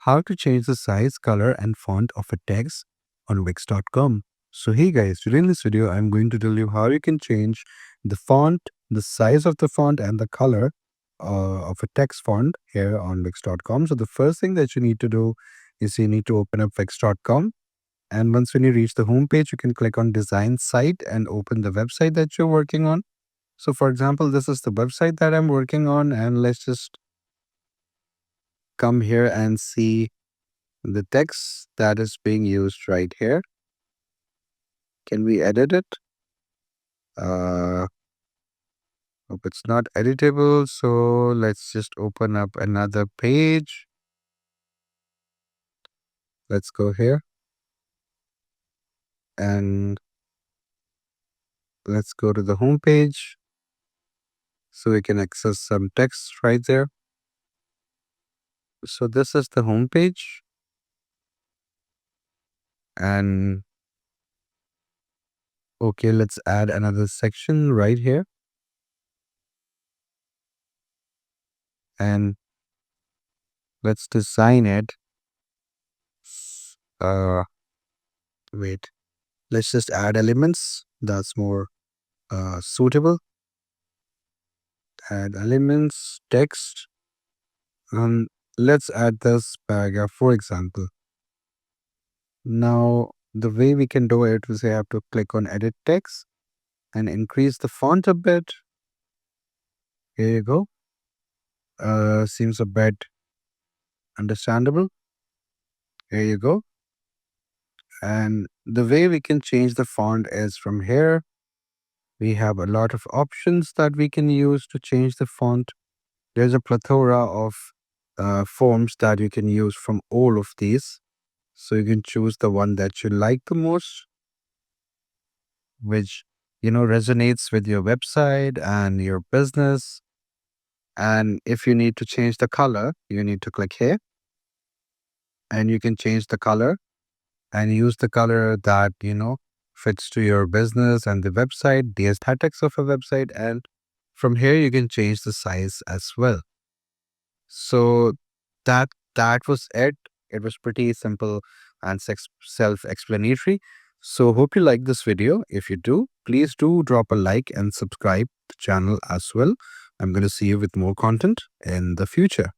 how to change the size, color, and font of a text on Wix.com. So hey guys, today in this video, I'm going to tell you how you can change the font, the size of the font, and the color of a text font here on Wix.com. So the first thing that you need to do is you need to open up Wix.com. And once when you reach the home page, you can click on Design Site and open the website that you're working on. So for example, this is the website that I'm working on, and let's just come here and see the text that is being used right here. Can we edit it? Hope it's not editable. So let's just open up another page. Let's go here and let's go to the home page so we can access some text right there. So this is the home page, and okay, let's add another section right here. And let's design it. Wait, let's just add elements. That's more suitable. Add elements, text. Let's add this paragraph, for example. Now, the way we can do it is we have to click on edit text and increase the font a bit. Here you go. Seems a bit understandable. Here you go. And the way we can change the font is from here. We have a lot of options that we can use to change the font. There's a plethora of forms that you can use from all of these. So you can choose the one that you like the most, which resonates with your website and your business. And if you need to change the color, you need to click here and you can change the color and use the color that fits to your business and the website, the aesthetics of a website. And from here you can change the size as well. So that was it. It was pretty simple and self-explanatory. So hope you like this video. If you do, please do drop a like and subscribe to the channel as well. I'm going to see you with more content in the future.